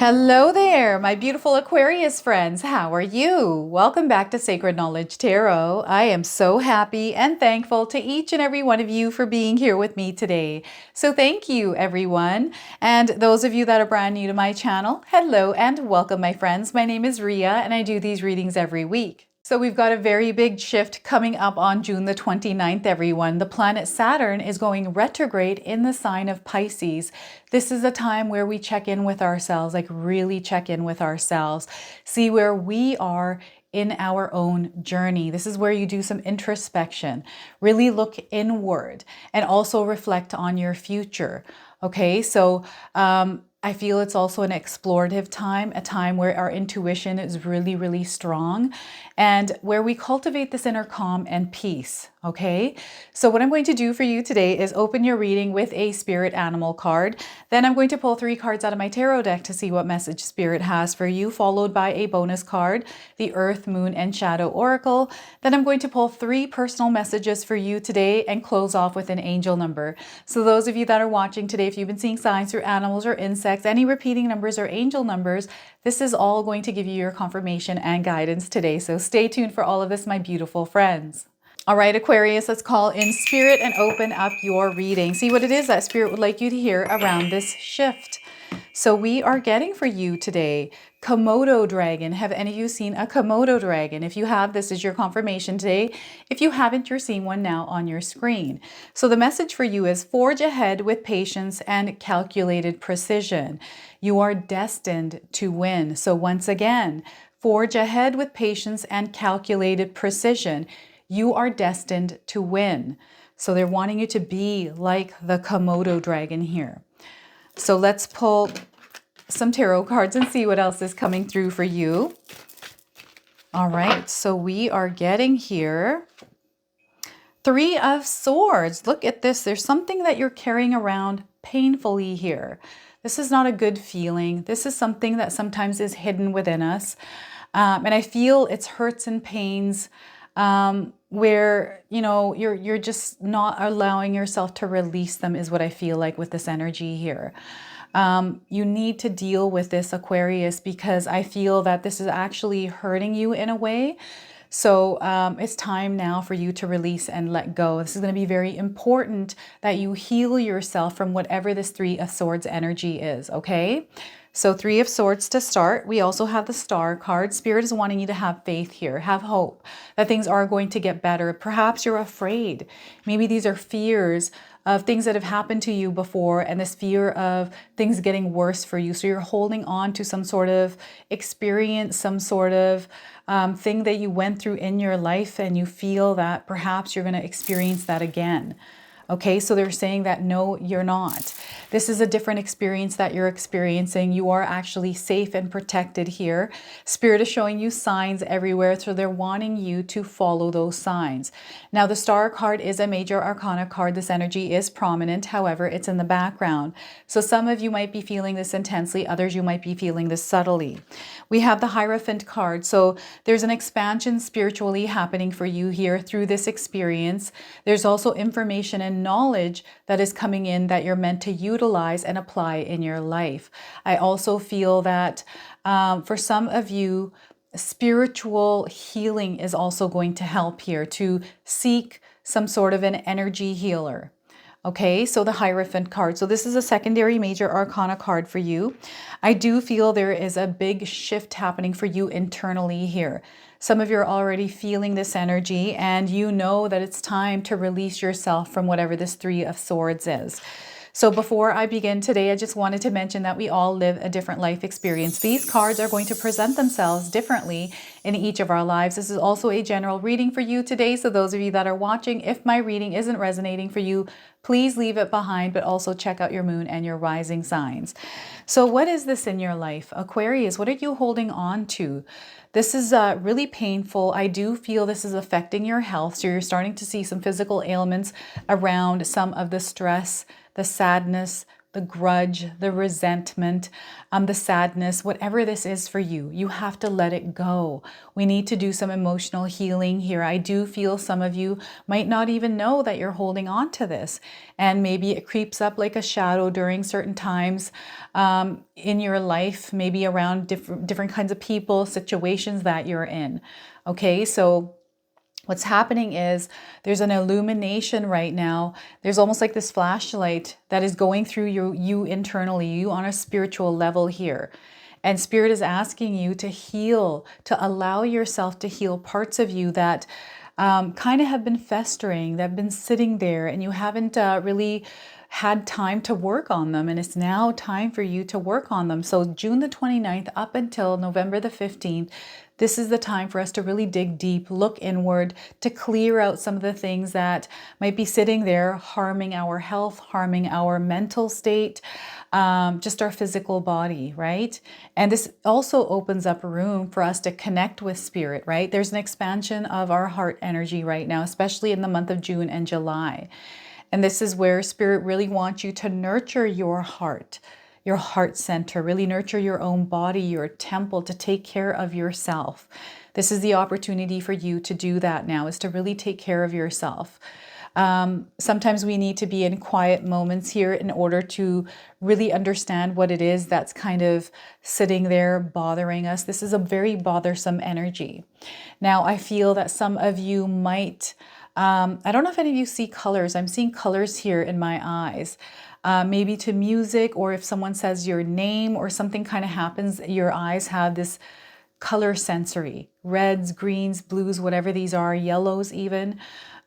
Hello there, my beautiful Aquarius friends. How are you? Welcome back to Sacred Knowledge Tarot. I am so happy and thankful to each and every one of you for being here with me today. So thank you, everyone. And those of you that are brand new to my channel, hello and welcome, my friends. My name is Ria and I do these readings every week. So we've got a very big shift coming up on June the 29th, everyone. The planet Saturn is going retrograde in the sign of Pisces. This is a time where we check in with ourselves, like really check in with ourselves, see where we are in our own journey. This is where you do some introspection, really look inward and also reflect on your future. Okay, so I feel it's also an explorative time, a time where our intuition is really strong and where we cultivate this inner calm and peace. Okay, so what I'm going to do for you today is open your reading with a spirit animal card. Then I'm going to pull 3 cards out of my tarot deck to see what message spirit has for you, followed by a bonus card, the Earth, Moon, and Shadow Oracle. Then I'm going to pull 3 personal messages for you today and close off with an angel number. So those of you that are watching today, if you've been seeing signs through animals or insects, any repeating numbers or angel numbers, this is all going to give you your confirmation and guidance today. So stay tuned for all of this, my beautiful friends. All right, Aquarius, let's call in spirit and open up your reading. See what it is that spirit would like you to hear around this shift. So we are getting for you today, Komodo dragon. Have any of you seen a Komodo dragon? If you have, this is your confirmation today. If you haven't, you're seeing one now on your screen. So the message for you is forge ahead with patience and calculated precision. You are destined to win. So once again, forge ahead with patience and calculated precision. You are destined to win. So they're wanting you to be like the Komodo dragon here. So let's pull some tarot cards and see what else is coming through for you. All right, so we are getting here 3 of Swords. Look at this. There's something that you're carrying around painfully here. This is not a good feeling. This is something that sometimes is hidden within us. And I feel it's hurts and pains where, you know, you're just not allowing yourself to release them is what I feel like with this energy here. You need to deal with this, Aquarius, because I feel that this is actually hurting you in a way. So it's time now for you to release and let go. This is going to be very important that you heal yourself from whatever this 3 of Swords energy is, okay? So 3 of Swords to start. We also have the Star card. Spirit is wanting you to have faith here, have hope that things are going to get better. Perhaps you're afraid. Maybe these are fears of things that have happened to you before and this fear of things getting worse for you. So you're holding on to some sort of experience, some sort of thing that you went through in your life and you feel that perhaps you're going to experience that again. Okay, so they're saying that no, you're not. This is a different experience that you're experiencing. You are actually safe and protected here. Spirit is showing you signs everywhere, so they're wanting you to follow those signs. Now, the Star card is a major arcana card. This energy is prominent. However, it's in the background. So some of you might be feeling this intensely. Others, you might be feeling this subtly. We have the Hierophant card. So there's an expansion spiritually happening for you here through this experience. There's also information and knowledge that is coming in that you're meant to utilize and apply in your life. I also feel that for some of you, spiritual healing is also going to help here, to seek some sort of an energy healer. Okay, so the Hierophant card. So this is a secondary major arcana card for you. I do feel there is a big shift happening for you internally here. Some of you are already feeling this energy and you know that it's time to release yourself from whatever this 3 of Swords is. So before I begin today, I just wanted to mention that we all live a different life experience. These cards are going to present themselves differently in each of our lives. This is also a general reading for you today. So those of you that are watching, if my reading isn't resonating for you, please leave it behind, but also check out your moon and your rising signs. So what is this in your life? Aquarius, what are you holding on to? This is really painful. I do feel this is affecting your health. So you're starting to see some physical ailments around some of the stress, the sadness, the grudge, the resentment, the sadness, whatever this is for you, you have to let it go. We need to do some emotional healing here. I do feel some of you might not even know that you're holding on to this. And maybe it creeps up like a shadow during certain times in your life, maybe around different kinds of people, situations that you're in. Okay, so what's happening is there's an illumination right now. There's almost like this flashlight that is going through you internally, you on a spiritual level here. And Spirit is asking you to heal, to allow yourself to heal parts of you that kind of have been festering, that have been sitting there, and you haven't really had time to work on them, and it's now time for you to work on them. So June the 29th up until November the 15th, this is the time for us to really dig deep, look inward, to clear out some of the things that might be sitting there harming our health, harming our mental state, just our physical body, right? And this also opens up room for us to connect with Spirit, right? There's an expansion of our heart energy right now, especially in the month of June and July. And this is where Spirit really wants you to nurture your heart center, really nurture your own body, your temple, to take care of yourself. This is the opportunity for you to do that now, is to really take care of yourself. Sometimes we need to be in quiet moments here in order to really understand what it is that's kind of sitting there bothering us. This is a very bothersome energy. Now, I feel that some of you might, I don't know if any of you see colors. I'm seeing colors here in my eyes. Maybe to music, or if someone says your name or something kind of happens, your eyes have this color sensory, reds, greens, blues, whatever these are, yellows even.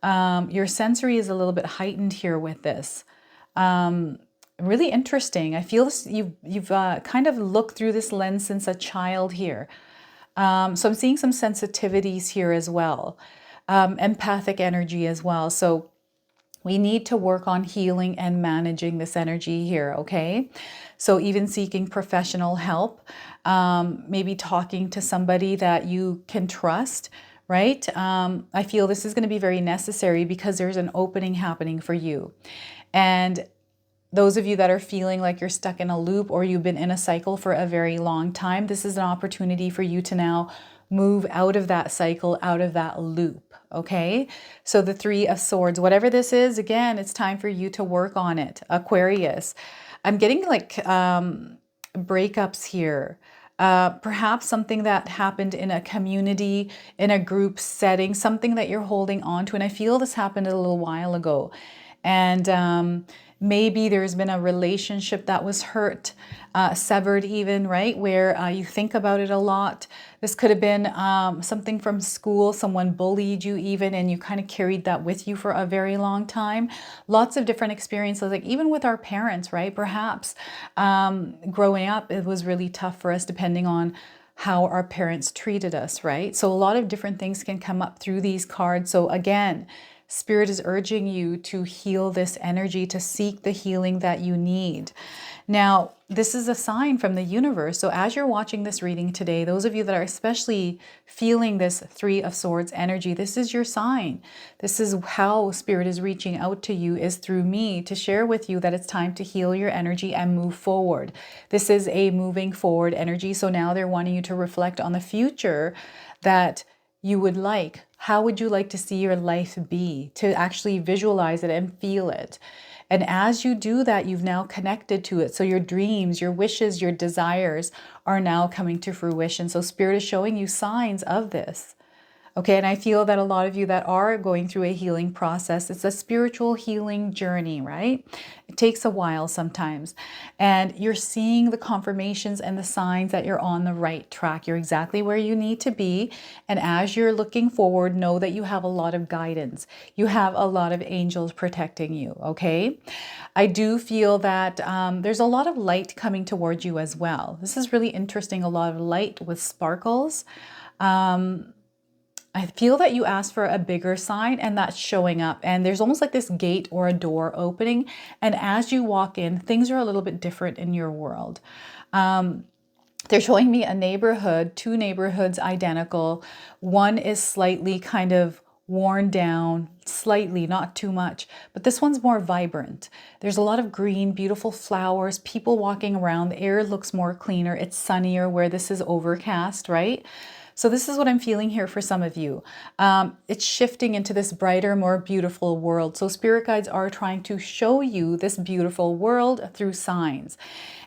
Your sensory is a little bit heightened here with this. Really interesting. I feel this, you've kind of looked through this lens since a child here. So I'm seeing some sensitivities here as well, empathic energy as well. So we need to work on healing and managing this energy here, okay? So even seeking professional help, maybe talking to somebody that you can trust, right? I feel this is going to be very necessary because there's an opening happening for you. And those of you that are feeling like you're stuck in a loop, or you've been in a cycle for a very long time, this is an opportunity for you to now move out of that cycle, out of that loop. Okay, so the Three of Swords, whatever this is, again, it's time for you to work on it. Aquarius, I'm getting like breakups here. Perhaps something that happened in a community, in a group setting, something that you're holding on to. And I feel this happened a little while ago. And maybe there's been a relationship that was hurt, severed even, right? Where you think about it a lot. This could have been something from school. Someone bullied you even, and you kind of carried that with you for a very long time. Lots of different experiences, like even with our parents, right? Perhaps growing up, it was really tough for us depending on how our parents treated us, right? So a lot of different things can come up through these cards. So again, Spirit is urging you to heal this energy, to seek the healing that you need. Now, this is a sign from the universe. So as you're watching this reading today, those of you that are especially feeling this Three of Swords energy, this is your sign. This is how Spirit is reaching out to you, is through me, to share with you that it's time to heal your energy and move forward. This is a moving forward energy. So now they're wanting you to reflect on the future that you would like. How would you like to see your life be? To actually visualize it and feel it. And as you do that, you've now connected to it. So your dreams, your wishes, your desires are now coming to fruition. So Spirit is showing you signs of this. Okay, and I feel that a lot of you that are going through a healing process, it's a spiritual healing journey, right? It takes a while sometimes. And you're seeing the confirmations and the signs that you're on the right track. You're exactly where you need to be. And as you're looking forward, know that you have a lot of guidance. You have a lot of angels protecting you, okay? I do feel that there's a lot of light coming towards you as well. This is really interesting, a lot of light with sparkles. I feel that you asked for a bigger sign, and that's showing up. And there's almost like this gate or a door opening. And as you walk in, things are a little bit different in your world. They're showing me a neighborhood, two neighborhoods identical. One is slightly kind of worn down slightly, not too much, but this one's more vibrant. There's a lot of green, beautiful flowers, people walking around. The air looks more cleaner. It's sunnier where this is overcast, right? So this is what I'm feeling here for some of you. It's shifting into this brighter, more beautiful world. So spirit guides are trying to show you this beautiful world through signs.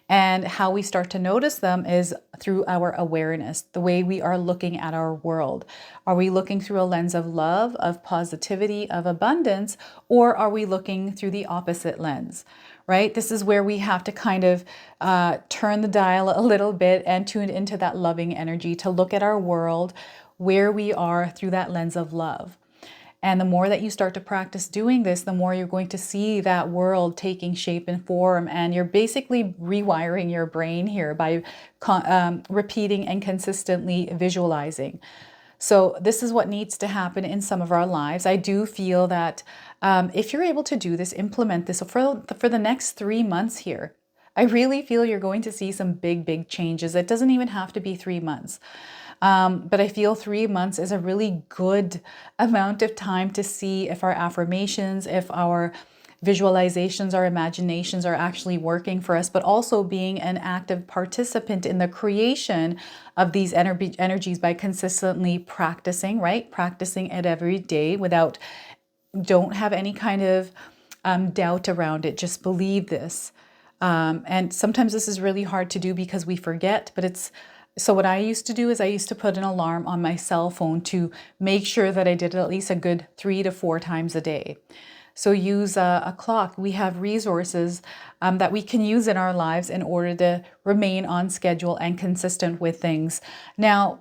And how we start to notice them is through our awareness, the way we are looking at our world. Are we looking through a lens of love, of positivity, of abundance, or are we looking through the opposite lens, right? This is where we have to kind of turn the dial a little bit and tune into that loving energy to look at our world where we are through that lens of love. And the more that you start to practice doing this, the more you're going to see that world taking shape and form. And you're basically rewiring your brain here by repeating and consistently visualizing. So this is what needs to happen in some of our lives. I do feel that if you're able to do this, implement this. So for the next 3 months here, I really feel you're going to see some big changes. It doesn't even have to be 3 months. But I feel 3 months is a really good amount of time to see if our affirmations, if our visualizations, our imaginations are actually working for us, but also being an active participant in the creation of these energies by consistently practicing, right? Practicing it every day don't have any kind of doubt around it. Just believe this. And sometimes this is really hard to do because we forget, but so what I used to do is I used to put an alarm on my cell phone to make sure that I did it at least a good 3 to 4 times a day. So use a clock. We have resources that we can use in our lives in order to remain on schedule and consistent with things. Now,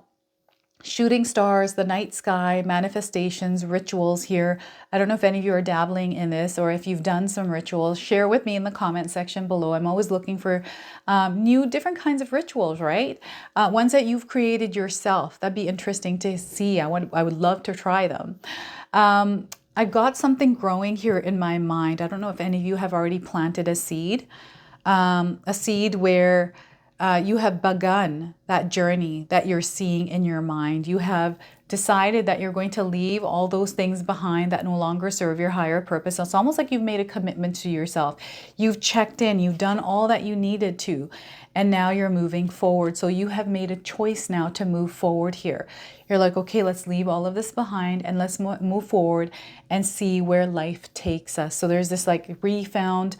shooting stars, the night sky, manifestations, rituals here. I don't know if any of you are dabbling in this or if you've done some rituals. Share with me in the comment section below. I'm always looking for new, different kinds of rituals, right? Ones that you've created yourself. That'd be interesting to see. I would love to try them. I've got something growing here in my mind. I don't know if any of you have already planted a seed where you have begun that journey that you're seeing in your mind. You have decided that you're going to leave all those things behind that no longer serve your higher purpose. It's almost like you've made a commitment to yourself. You've checked in, you've done all that you needed to, and now you're moving forward. So you have made a choice now to move forward here. You're like, okay, let's leave all of this behind and let's move forward and see where life takes us. So there's this like newfound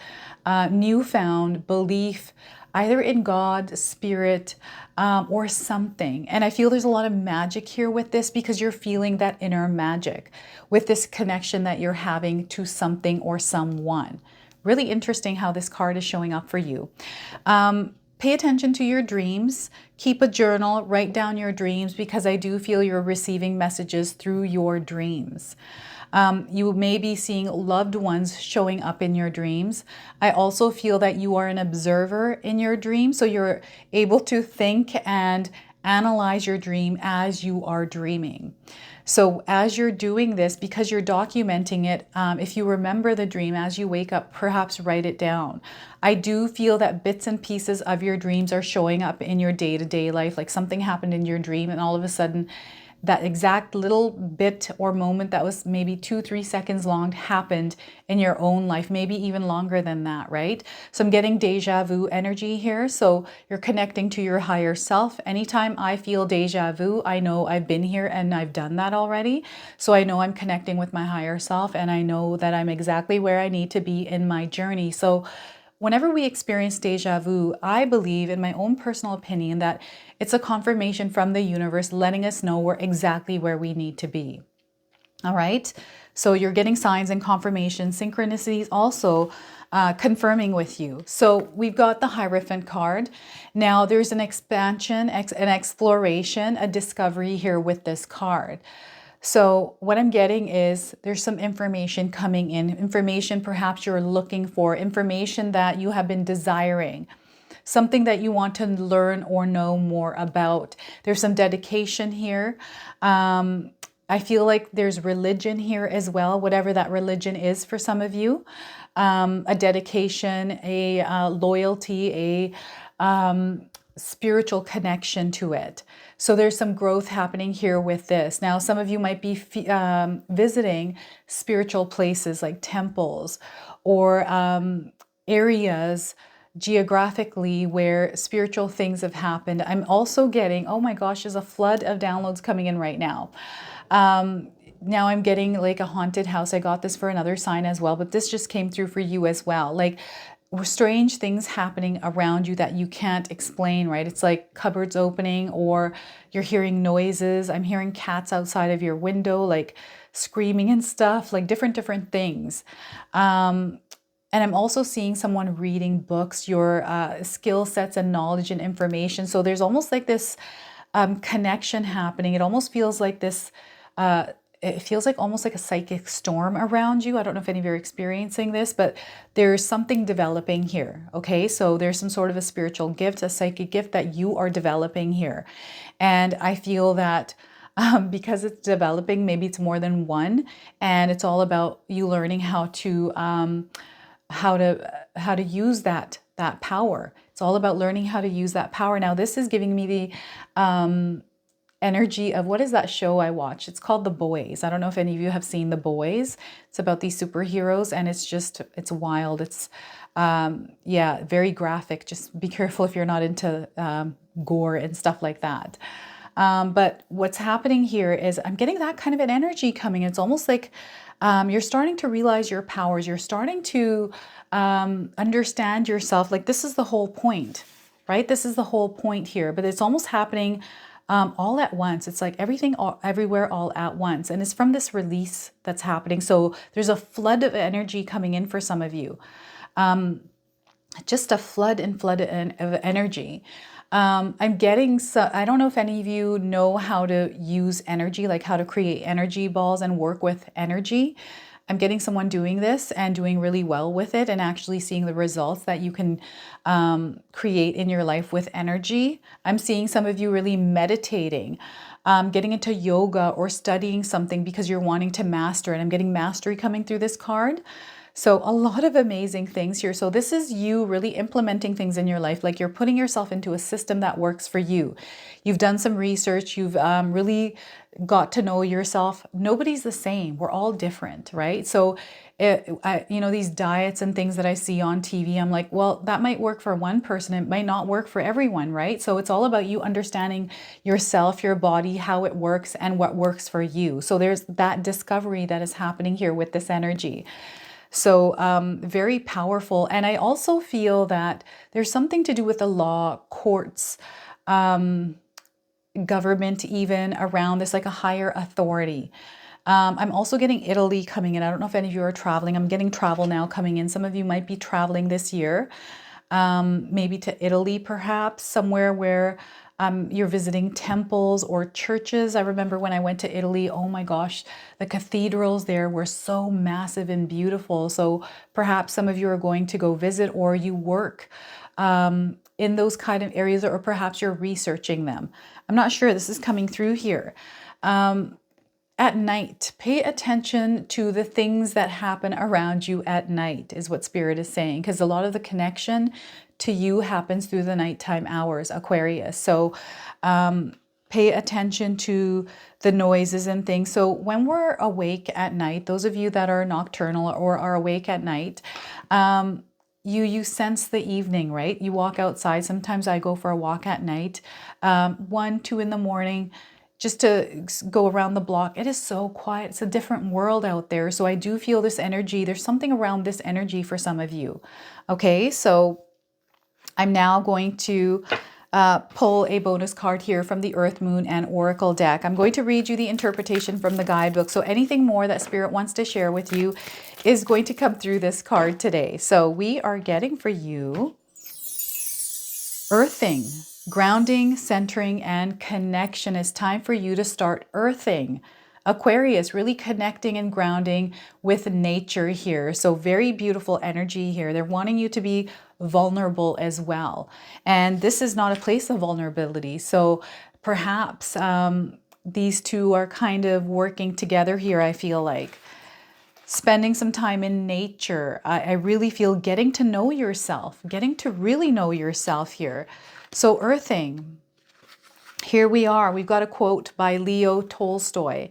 belief either in God, spirit, or something. And I feel there's a lot of magic here with this because you're feeling that inner magic with this connection that you're having to something or someone. Really interesting how this card is showing up for you. Pay attention to your dreams. Keep a journal, write down your dreams because I do feel you're receiving messages through your dreams. You may be seeing loved ones showing up in your dreams. I also feel that you are an observer in your dream, so you're able to think and analyze your dream as you are dreaming. So as you're doing this, because you're documenting it, if you remember the dream as you wake up, perhaps write it down. I do feel that bits and pieces of your dreams are showing up in your day-to-day life, like something happened in your dream and all of a sudden that exact little bit or moment that was maybe 2-3 seconds long happened in your own life, maybe even longer than that, right? So I'm getting deja vu energy here. So you're connecting to your higher self. Anytime I feel deja vu, I know I've been here and I've done that already. So I know I'm connecting with my higher self and I know that I'm exactly where I need to be in my journey. So whenever we experience deja vu, I believe, in my own personal opinion, that it's a confirmation from the universe letting us know we're exactly where we need to be. All right? So you're getting signs and confirmation, synchronicities also confirming with you. So we've got the Hierophant card. Now there's an expansion, an exploration, a discovery here with this card. So what I'm getting is there's some information coming in, information perhaps you're looking for, information that you have been desiring, something that you want to learn or know more about. There's some dedication here. I feel like there's religion here as well, whatever that religion is for some of you. A dedication, a loyalty, spiritual connection to it. So there's some growth happening here with this. Now, some of you might be visiting spiritual places like temples or areas geographically where spiritual things have happened. I'm also getting, oh my gosh, there's a flood of downloads coming in right now. Now I'm getting like a haunted house. I got this for another sign as well, but this just came through for you as well. Like strange things happening around you that you can't explain, right? It's like cupboards opening, or you're hearing noises. I'm hearing cats outside of your window, like screaming and stuff, like different things. And I'm also seeing someone reading books, your skill sets and knowledge and information. So there's almost like this connection happening. It almost feels like this, it feels like almost like a psychic storm around you. I don't know if any of you are experiencing this, but there's something developing here. Okay, so there's some sort of a spiritual gift, a psychic gift that you are developing here. And I feel that because it's developing, maybe it's more than one, and it's all about you learning how to use that power. It's all about learning how to use that power. Now, this is giving me the energy of, what is that show I watch? It's called The Boys. I don't know if any of you have seen The Boys. It's about these superheroes, and it's wild. It's yeah, very graphic. Just be careful if you're not into gore and stuff like that. But what's happening here is I'm getting that kind of an energy coming. It's almost like you're starting to realize your powers. You're starting to understand yourself. Like, this is the whole point, right? This is the whole point here, but it's almost happening all at once. It's like everything, everywhere, all at once. And it's from this release that's happening. So there's a flood of energy coming in for some of you. Just a flood of energy. I'm getting, I don't know if any of you know how to use energy, like how to create energy balls and work with energy. I'm getting someone doing this and doing really well with it, and actually seeing the results that you can create in your life with energy. I'm seeing some of you really meditating, getting into yoga or studying something because you're wanting to master it. I'm getting mastery coming through this card. So a lot of amazing things here. So this is you really implementing things in your life, like you're putting yourself into a system that works for you. You've done some research. You've really got to know yourself. Nobody's the same. We're all different, right? So, you know, these diets and things that I see on TV, I'm like, well, that might work for one person. It might not work for everyone, right? So it's all about you understanding yourself, your body, how it works, and what works for you. So there's that discovery that is happening here with this energy. So very powerful. And I also feel that there's something to do with the law, courts, government, even around this, like a higher authority. I'm also getting Italy coming in. I don't know if any of you are traveling. I'm getting travel now coming in. Some of you might be traveling this year, maybe to Italy, perhaps somewhere where you're visiting temples or churches. I remember when I went to Italy, oh my gosh, the cathedrals there were so massive and beautiful. So perhaps some of you are going to go visit, or you work in those kind of areas, or perhaps you're researching them. I'm not sure. This is coming through here. At night, pay attention to the things that happen around you at night, is what Spirit is saying, because a lot of the connection to you happens through the nighttime hours, Aquarius. So pay attention to the noises and things. So when we're awake at night, those of you that are nocturnal or are awake at night, you sense the evening, right? You walk outside. Sometimes I go for a walk at night, 1, 2 in the morning, just to go around the block. It is so quiet. It's a different world out there. So I do feel this energy. There's something around this energy for some of you. Okay, so I'm now going to pull a bonus card here from the Earth, Moon, and Oracle deck. I'm going to read you the interpretation from the guidebook. So anything more that Spirit wants to share with you is going to come through this card today. So we are getting for you earthing, grounding, centering, and connection. It's time for you to start earthing. Aquarius, really connecting and grounding with nature here. So very beautiful energy here. They're wanting you to be vulnerable as well. And this is not a place of vulnerability. So perhaps these two are kind of working together here, I feel like. Spending some time in nature. I really feel getting to know yourself, getting to really know yourself here. So earthing, here we are. We've got a quote by Leo Tolstoy.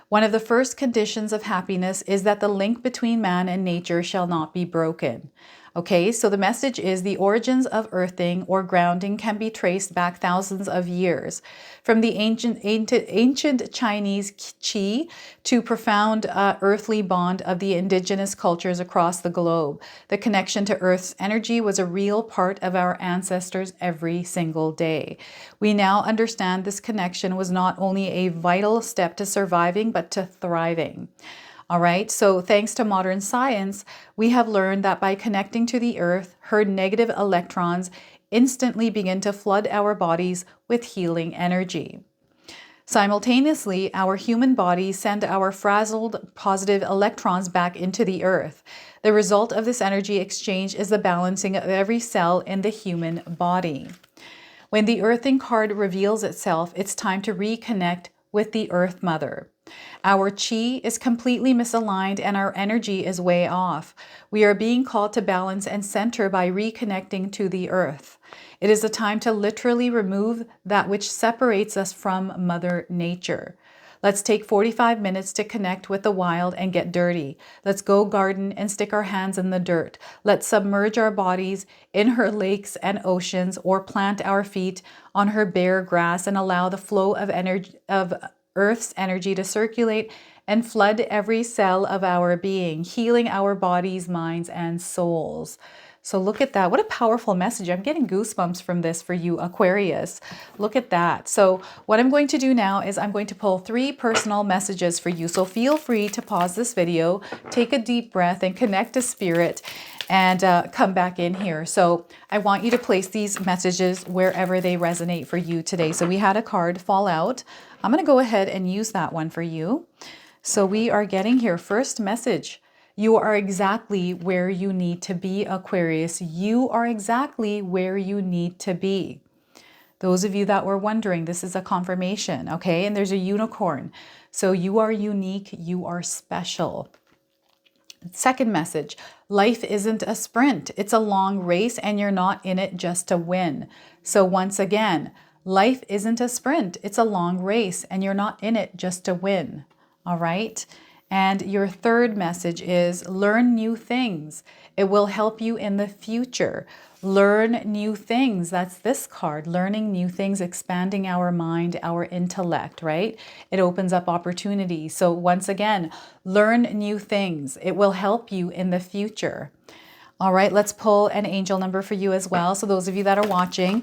One of the first conditions of happiness is that the link between man and nature shall not be broken. Okay, so the message is the origins of earthing or grounding can be traced back thousands of years. From the ancient Chinese qi to profound earthly bond of the indigenous cultures across the globe, the connection to Earth's energy was a real part of our ancestors every single day. We now understand this connection was not only a vital step to surviving, but to thriving. All right, so thanks to modern science, we have learned that by connecting to the earth, her negative electrons instantly begin to flood our bodies with healing energy. Simultaneously, our human bodies send our frazzled positive electrons back into the earth. The result of this energy exchange is the balancing of every cell in the human body. When the earthing card reveals itself, it's time to reconnect with the Earth Mother. Our chi is completely misaligned and our energy is way off. We are being called to balance and center by reconnecting to the earth. It is a time to literally remove that which separates us from Mother Nature. Let's take 45 minutes to connect with the wild and get dirty. Let's go garden and stick our hands in the dirt. Let's submerge our bodies in her lakes and oceans or plant our feet on her bare grass and allow the flow of energy of Earth's energy to circulate and flood every cell of our being, healing our bodies, minds, and souls. So look at that. What a powerful message. I'm getting goosebumps from this for you, Aquarius. Look at that. So what I'm going to do now is I'm going to pull 3 personal messages for you. So feel free to pause this video, take a deep breath, and connect to Spirit and come back in here. So I want you to place these messages wherever they resonate for you today. So we had a card fall out. I'm going to go ahead and use that one for you. So we are getting here. First message. You are exactly where you need to be, Aquarius. You are exactly where you need to be. Those of you that were wondering, this is a confirmation, okay? And there's a unicorn. So you are unique. You are special. Second message, life isn't a sprint. It's a long race and you're not in it just to win. So once again, life isn't a sprint. It's a long race and you're not in it just to win. All right? And your third message is learn new things. It will help you in the future. Learn new things. That's this card, learning new things, expanding our mind, our intellect, right? It opens up opportunities. So once again, learn new things. It will help you in the future. All right, let's pull an angel number for you as well. So those of you that are watching,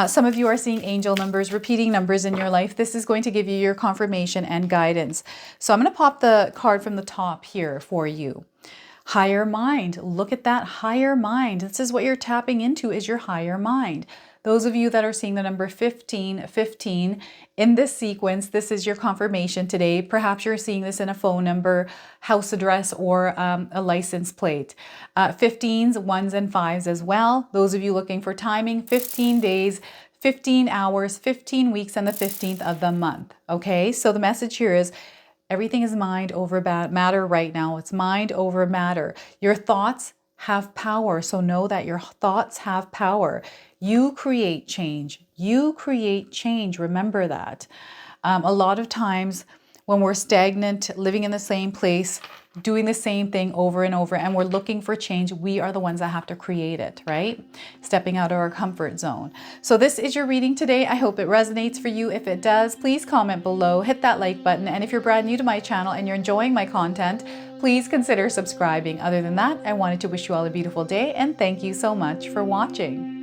some of you are seeing angel numbers, repeating numbers in your life. This is going to give you your confirmation and guidance. So I'm going to pop the card from the top here for you. Higher mind. Look at that higher mind. This is what you're tapping into is your higher mind. Those of you that are seeing the number 1515 in this sequence, this is your confirmation today. Perhaps you're seeing this in a phone number, house address, or a license plate. 15s, 1s, and 5s as well. Those of you looking for timing, 15 days, 15 hours, 15 weeks, and the 15th of the month. Okay, so the message here is everything is mind over matter right now. It's mind over matter. Your thoughts have power. So know that your thoughts have power. You create change. You create change. Remember that. A lot of times when we're stagnant, living in the same place, doing the same thing over and over, and we're looking for change, we are the ones that have to create it, right? Stepping out of our comfort zone. So this is your reading today. I hope it resonates for you. If it does, please comment below, hit that like button. And if you're brand new to my channel and you're enjoying my content, please consider subscribing. Other than that, I wanted to wish you all a beautiful day and thank you so much for watching.